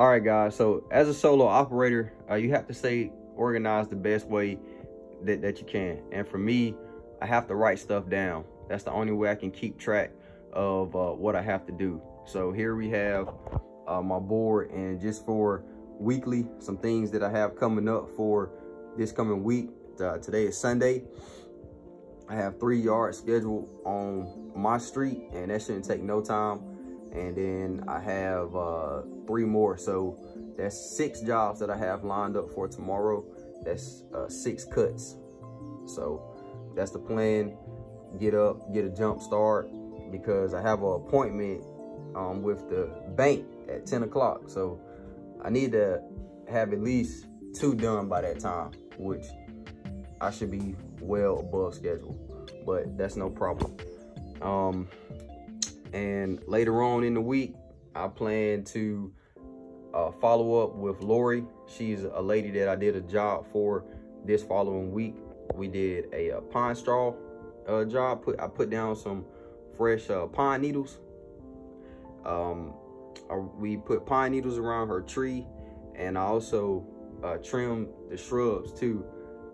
All right, guys. So as a solo operator, you have to stay organized the best way that you can. And for me, I have to write stuff down. That's the only way I can keep track of what I have to do. So here we have my board, and just for weekly, some things that I have coming up for this coming week. Today is Sunday. I have 3 yards scheduled on my street, and that shouldn't take no time. And then I have 3 more, so that's 6 jobs that I have lined up for tomorrow. That's 6 cuts. So that's the plan. Get up, get a jump start, because I have an appointment with the bank at 10 o'clock. So I need to have at least 2 done by that time, which I should be well above schedule, but that's no problem. And later on in the week, I plan to follow up with Lori. She's a lady that I did a job for this following week. We did a pine straw job. I put down some fresh pine needles. We put pine needles around her tree, and I also trimmed the shrubs too.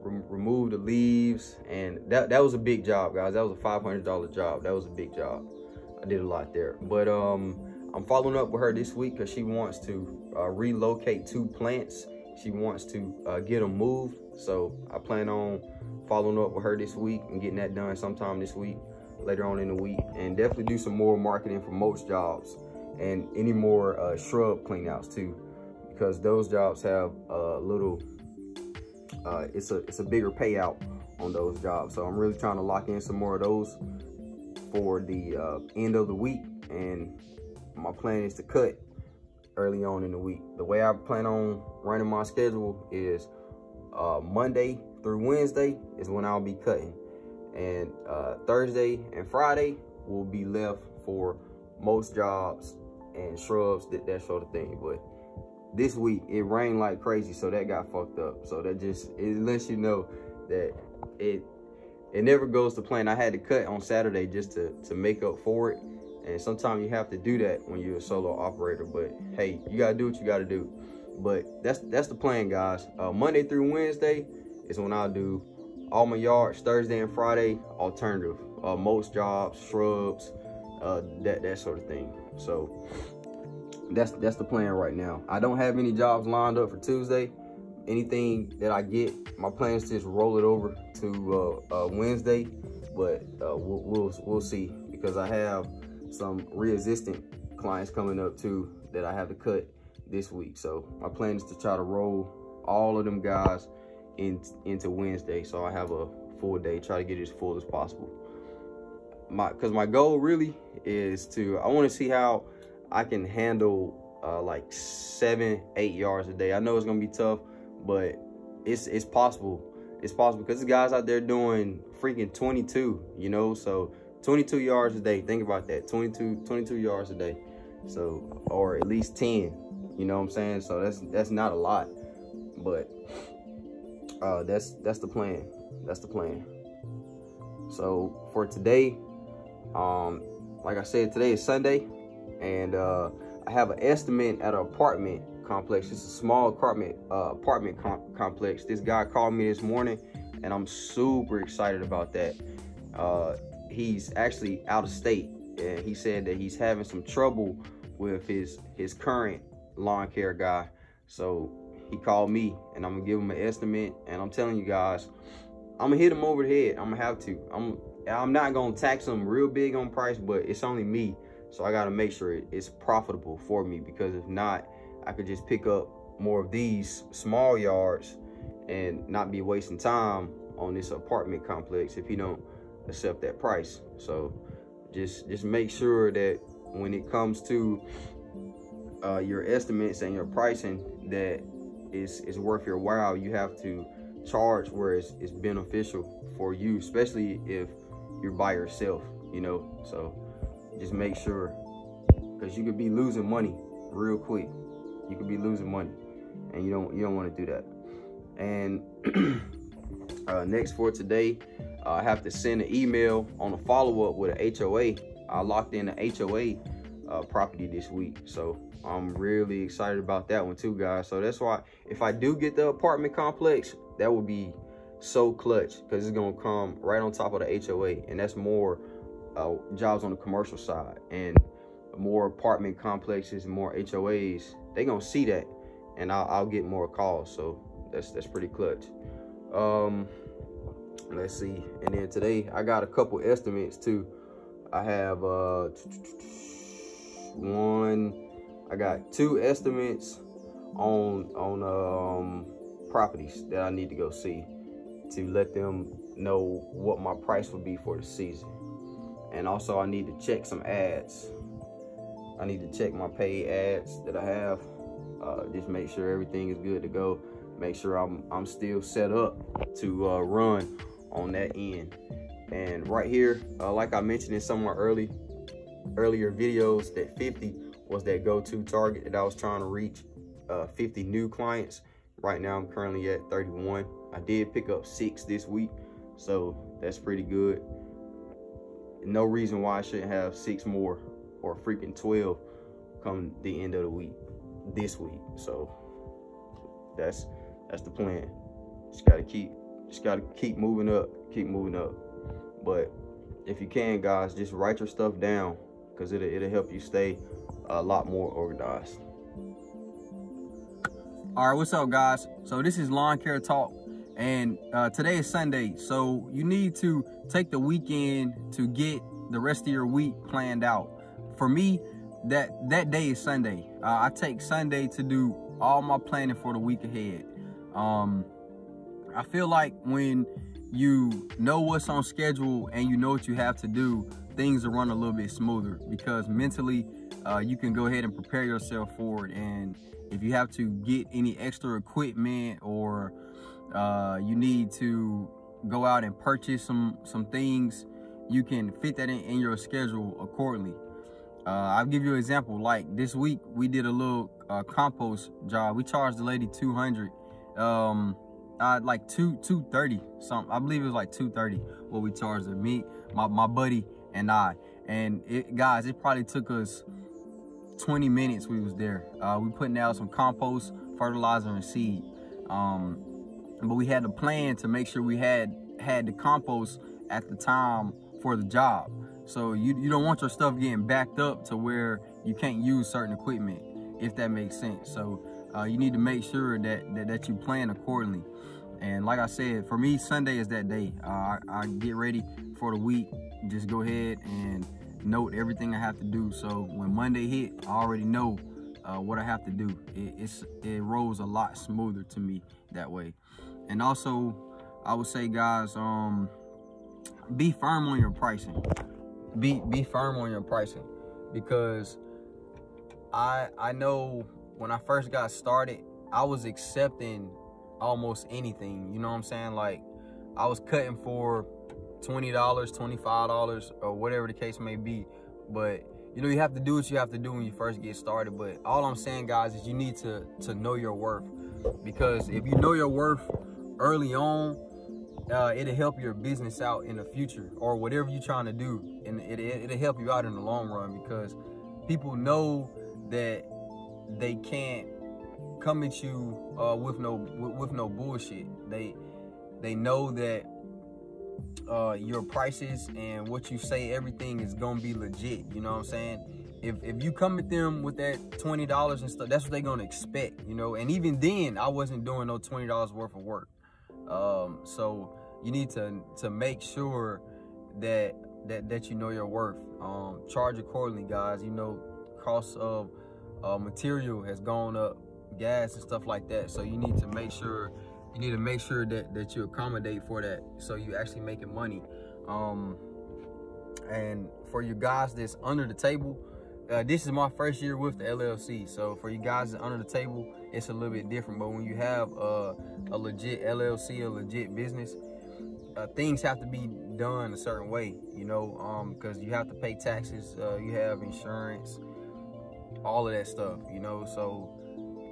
Remove the leaves, and that was a big job, guys. That was a $500 job. That was a big job. I did a lot there, but I'm following up with her this week because she wants to relocate 2 plants. She wants to get them moved, so I plan on following up with her this week and getting that done sometime this week, later on in the week, and definitely do some more marketing for mulch jobs and any more shrub cleanouts too, because those jobs have a little it's a bigger payout on those jobs. So I'm really trying to lock in some more of those for the end of the week, and my plan is to cut early on in the week. The way I plan on running my schedule is Monday through Wednesday is when I'll be cutting, and Thursday and Friday will be left for most jobs and shrubs, that sort of thing. But this week it rained like crazy, so that got fucked up. So that just, it lets you know that it never goes to plan. I had to cut on Saturday just to make up for it, and sometimes you have to do that when you're a solo operator. But hey, you gotta do what you gotta do. But that's the plan, guys. Monday through Wednesday is when I'll do all my yards. Thursday and Friday alternative, most jobs, shrubs, that sort of thing. So that's the plan right now. I don't have any jobs lined up for Tuesday. Anything that I get, my plan is to just roll it over to Wednesday, but we'll see, because I have some re-existent clients coming up too that I have to cut this week. So my plan is to try to roll all of them guys into Wednesday, so I have a full day, try to get it as full as possible. Because my goal really is I want to see how I can handle like 7-8 yards a day. I know it's gonna be tough, but it's possible. It's possible, because the guys out there doing freaking 22, you know. So 22 yards a day, think about that. 22 yards a day, so, or at least 10, you know what I'm saying? So that's not a lot, but that's the plan. That's the plan. So for today, like I said, today is Sunday, and I have an estimate at an apartment complex. It's a small apartment complex. This guy called me this morning, and I'm super excited about that. He's actually out of state, and he said that he's having some trouble with his current lawn care guy. So he called me, and I'm gonna give him an estimate, and I'm telling you guys, I'm gonna hit him over the head. I'm gonna have to. I'm not gonna tax him real big on price, but it's only me, so I gotta make sure it's profitable for me, because if not, I could just pick up more of these small yards and not be wasting time on this apartment complex if he don't accept that price. So just make sure that when it comes to your estimates and your pricing, that it's worth your while. You have to charge where it's beneficial for you, especially if you're by yourself, you know. So just make sure, because you could be losing money real quick. You could be losing money, and you don't want to do that. And next for today, I have to send an email on a follow-up with an HOA. I locked in the HOA property this week. So I'm really excited about that one too, guys. So that's why if I do get the apartment complex, that would be so clutch, because it's gonna come right on top of the HOA, and that's more jobs on the commercial side, and more apartment complexes and more HOAs, they gonna see that, and I'll get more calls. So that's pretty clutch. Let's see. And then today I got a couple estimates too. I have I got 2 estimates on properties that I need to go see to let them know what my price would be for the season. And also I need to check some ads. I need to check my paid ads that I have. Just make sure everything is good to go. Make sure I'm still set up to run on that end. And right here, like I mentioned in some of my earlier videos, that 50 was that go-to target that I was trying to reach. 50 new clients. Right now I'm currently at 31. I did pick up 6 this week, so that's pretty good. No reason why I shouldn't have 6 more or freaking 12 come the end of the week this week. So that's the plan. Just gotta keep moving up, But if you can, guys, just write your stuff down, because it'll help you stay a lot more organized. All right, what's up, guys? So this is Lawn Care Talk, and today is Sunday, so you need to take the weekend to get the rest of your week planned out. For me, that day is Sunday. I take Sunday to do all my planning for the week ahead. I feel like when you know what's on schedule and you know what you have to do, things will run a little bit smoother, because mentally you can go ahead and prepare yourself for it. And if you have to get any extra equipment, or you need to go out and purchase some things, you can fit that in your schedule accordingly. I'll give you an example. Like this week, we did a little compost job. We charged the lady $200. Like $230 something. I believe it was like $230 what we charged her. Me, my buddy, and I. And guys, it probably took us 20 minutes. We was there. We putting out some compost, fertilizer, and seed. But we had a plan to make sure we had the compost at the time for the job. So you don't want your stuff getting backed up to where you can't use certain equipment, if that makes sense. So you need to make sure that you plan accordingly. And like I said, for me, Sunday is that day. I get ready for the week, just go ahead and note everything I have to do. So when Monday hit, I already know what I have to do. It rolls a lot smoother to me that way. And also, I would say, guys, be firm on your pricing. Be firm on your pricing, because I know when I first got started, I was accepting almost anything, you know what I'm saying? Like, I was cutting for $20, $25, or whatever the case may be. But you know, you have to do what you have to do when you first get started. But all I'm saying, guys, is you need to know your worth, because if you know your worth early on, it'll help your business out in the future, or whatever you're trying to do, and it'll help you out in the long run, because people know that they can't come at you with no bullshit. They know that your prices and what you say, everything is gonna be legit. You know what I'm saying? If you come at them with that $20 and stuff, that's what they're gonna expect, you know. And even then, I wasn't doing no $20 worth of work. So you need to make sure that you know your worth. Charge accordingly, guys. You know, cost of material has gone up, gas and stuff like that. So you need to make sure that you accommodate for that, so you actually making money. And for you guys that's under the table, this is my first year with the LLC. So for you guys that's under the table, it's a little bit different. But when you have a legit LLC, a legit business, things have to be done a certain way, you know, because you have to pay taxes, you have insurance, all of that stuff, you know. So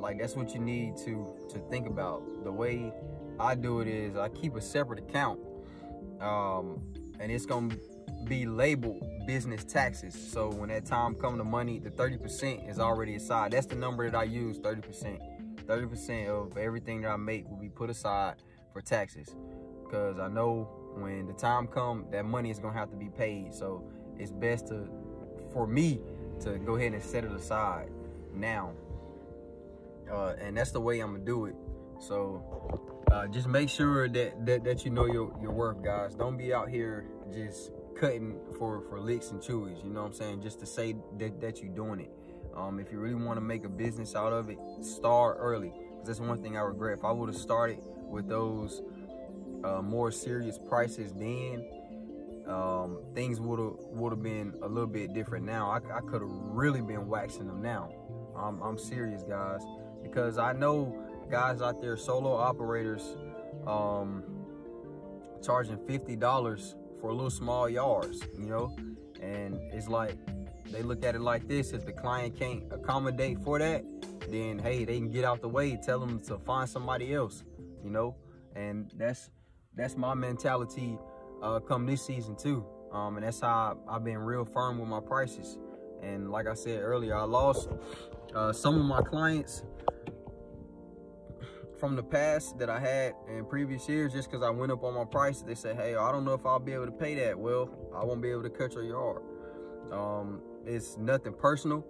like, that's what you need to think about. The way I do it is I keep a separate account, and it's gonna be labeled business taxes. So when that time come to money, the 30% is already aside. That's the number that I use, 30%. 30% of everything that I make will be put aside for taxes, because I know when the time come, that money is gonna have to be paid. So it's best for me to go ahead and set it aside now. And that's the way I'm gonna do it. So just make sure that you know your worth, guys. Don't be out here just cutting for licks and chewies, you know what I'm saying, just to say that you're doing it. If you really want to make a business out of it, start early, because that's one thing I regret. If I would have started with those more serious prices then, things would have been a little bit different now. I could have really been waxing them now. I'm serious, guys, because I know guys out there, solo operators, charging $50 for a little small yards, you know, and it's like they look at it like this: if the client can't accommodate for that, then hey, they can get out the way, tell them to find somebody else, you know. And that's my mentality come this season too, and that's how I've been real firm with my prices. And like I said earlier, I lost some of my clients from the past that I had in previous years just because I went up on my prices. They said, hey, I don't know if I'll be able to pay that. Well, I won't be able to cut your yard. It's nothing personal.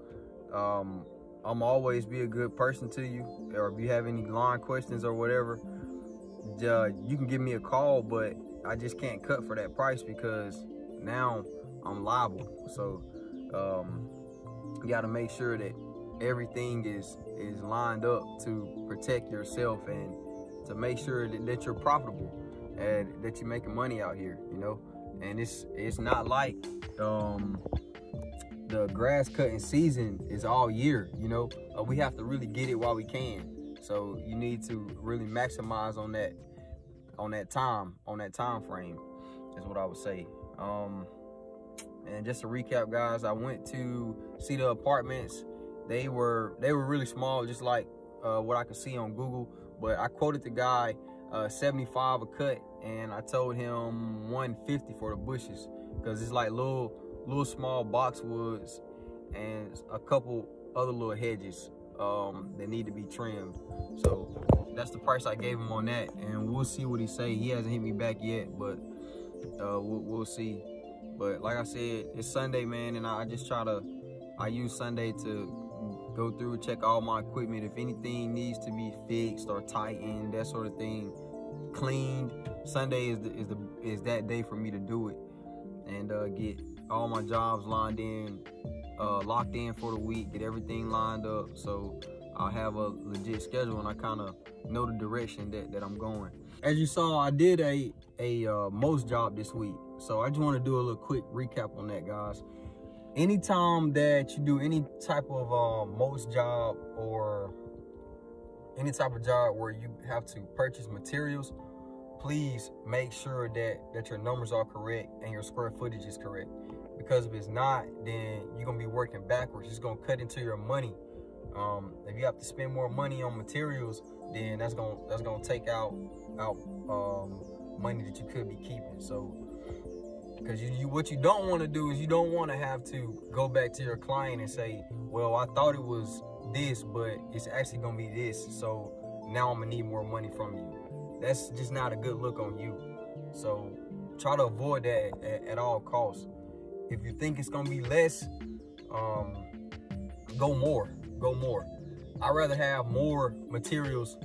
I'm always be a good person to you, or if you have any line questions or whatever, you can give me a call, but I just can't cut for that price because now I'm liable. So you got to make sure that everything is lined up to protect yourself and to make sure that you're profitable and that you're making money out here, you know. And it's not like the grass cutting season is all year, you know. We have to really get it while we can. So you need to really maximize on that time frame is what I would say. And just to recap, guys, I went to see the apartments. They were really small, just like what I could see on Google. But I quoted the guy $75 a cut, and I told him $150 for the bushes, because it's like little small boxwoods and a couple other little hedges that need to be trimmed. So that's the price I gave him on that, and we'll see what he say. He hasn't hit me back yet, but we'll see. But like I said, it's Sunday, man, and I use Sunday to go through, check all my equipment. If anything needs to be fixed or tightened, that sort of thing, cleaned, Sunday is that day for me to do it and get all my jobs locked in for the week, get everything lined up, so I'll have a legit schedule and I kind of know the direction that I'm going. As you saw, I did a most job this week, so I just want to do a little quick recap on that, guys. Anytime that you do any type of most job or any type of job where you have to purchase materials, please make sure that your numbers are correct and your square footage is correct. Because if it's not, then you're gonna be working backwards. It's gonna cut into your money. If you have to spend more money on materials, then that's gonna take out money that you could be keeping. So, because what you don't want to do is you don't want to have to go back to your client and say, well, I thought it was this, but it's actually gonna be this, so now I'm gonna need more money from you. That's just not a good look on you. So try to avoid that at all costs. If you think it's gonna be less, go more. I'd rather have more materials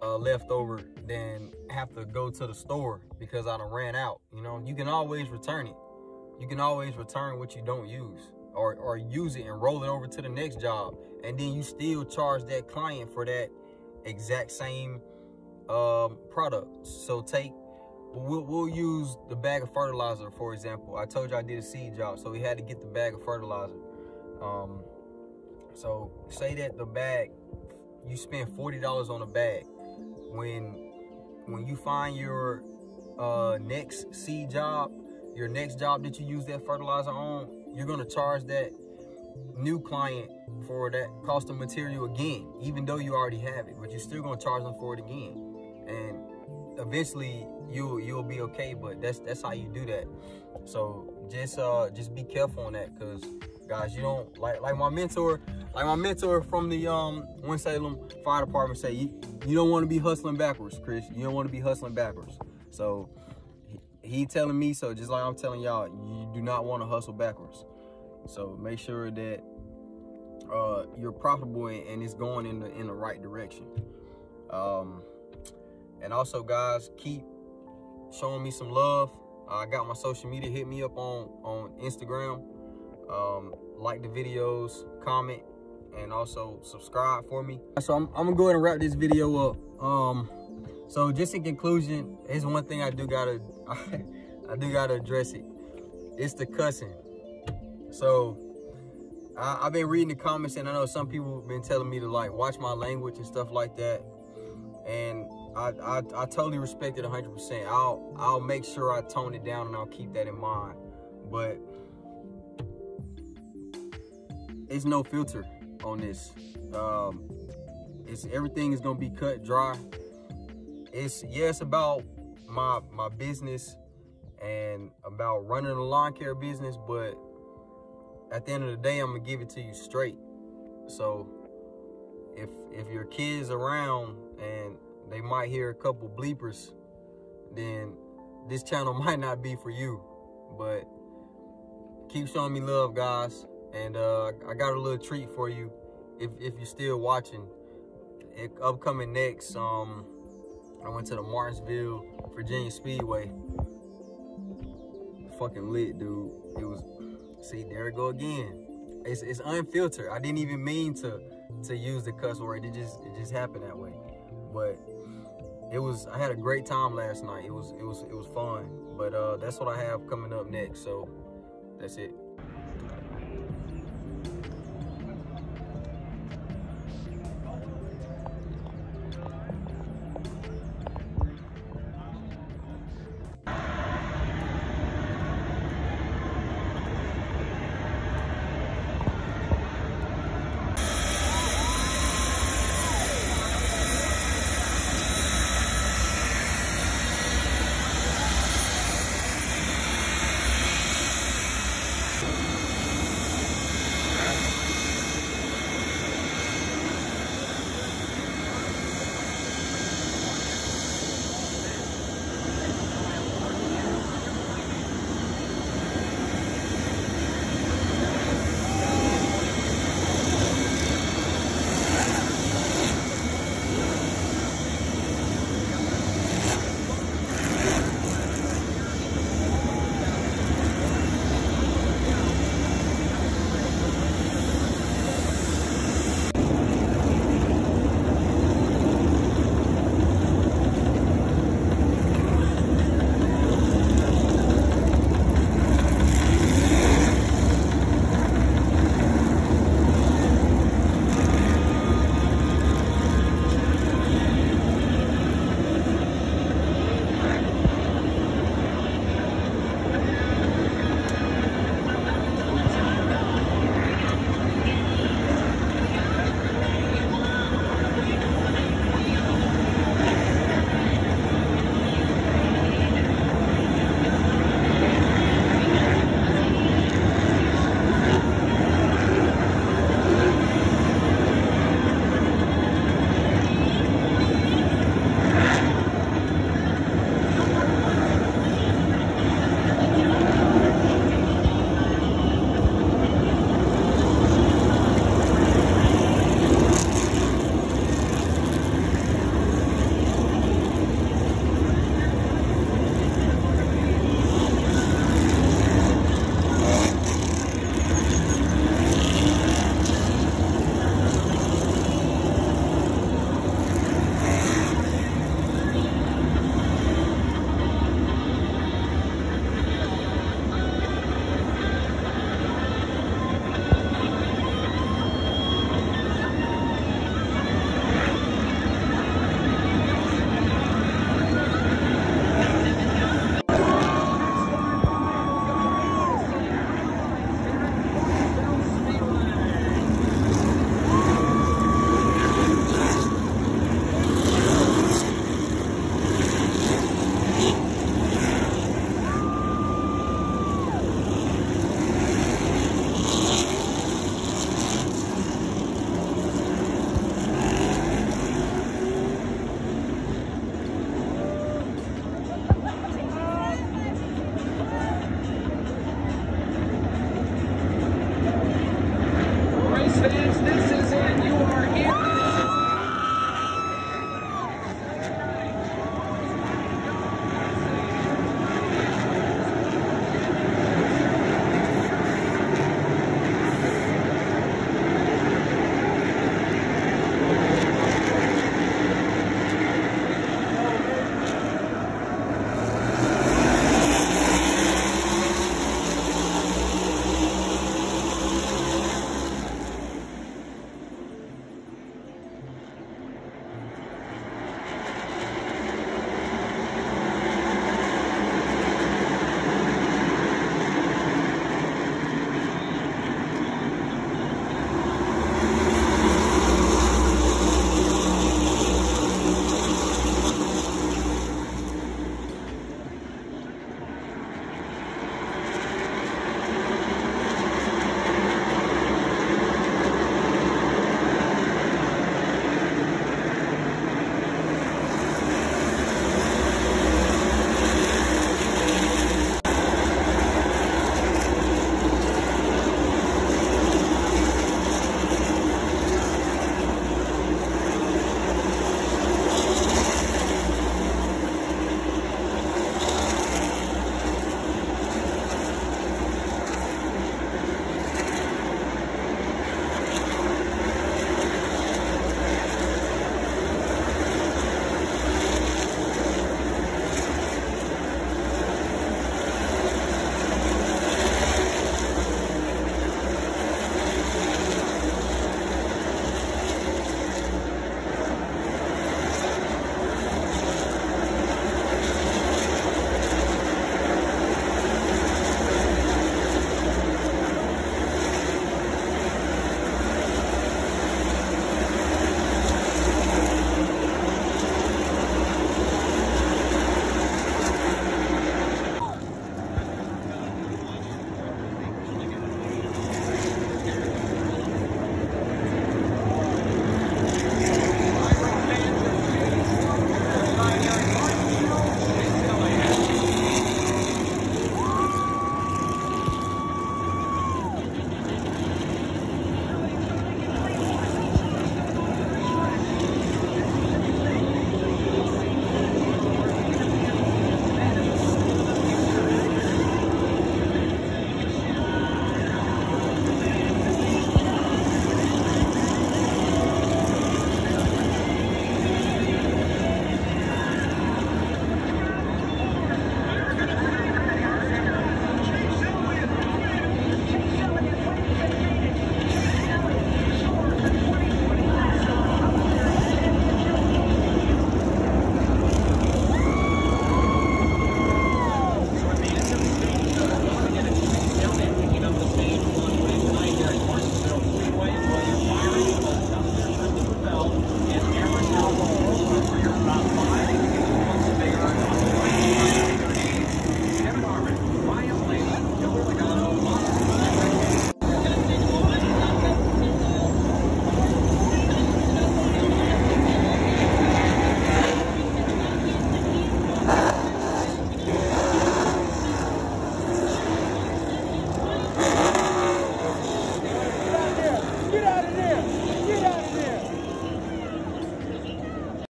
left over than have to go to the store because I done ran out. You know, you can always return it. You can always return what you don't use, or use it and roll it over to the next job, and then you still charge that client for that exact same product. So we'll use the bag of fertilizer, for example. I told you I did a seed job, so we had to get the bag of fertilizer. So say that the bag, you spend $40 on a bag. When you find your next seed job, your next job that you use that fertilizer on, you're gonna charge that new client for that cost of material again, even though you already have it, but you're still gonna charge them for it again. And eventually you'll be okay, but that's how you do that. So just be careful on that, because guys, you don't like my mentor from the Winston-Salem Fire Department say, you don't want to be hustling backwards, Chris. You don't want to be hustling backwards. So he telling me, so just like I'm telling y'all, you do not want to hustle backwards. So make sure that you're profitable and it's going in the right direction. And also, guys, keep showing me some love. I got my social media. Hit me up on Instagram. Like the videos, comment, and also subscribe for me. So I'm gonna go ahead and wrap this video up. So just in conclusion, here's one thing I do gotta address it. It's the cussing. So I've been reading the comments, and I know some people have been telling me to like watch my language and stuff like that. And I totally respect it 100%. I'll make sure I tone it down, and I'll keep that in mind. But it's no filter on this. Everything is gonna be cut dry. It's about my business and about running a lawn care business, but at the end of the day, I'm gonna give it to you straight. So if your kid's around and they might hear a couple bleepers, then this channel might not be for you. But keep showing me love, guys. And I got a little treat for you if you're still watching. Upcoming next, I went to the Martinsville, Virginia Speedway. Fucking lit, dude. It was, see, there it go again. It's unfiltered. I didn't even mean to use the cuss word. It just happened that way. But I had a great time last night. It was fun. But that's what I have coming up next. So that's it.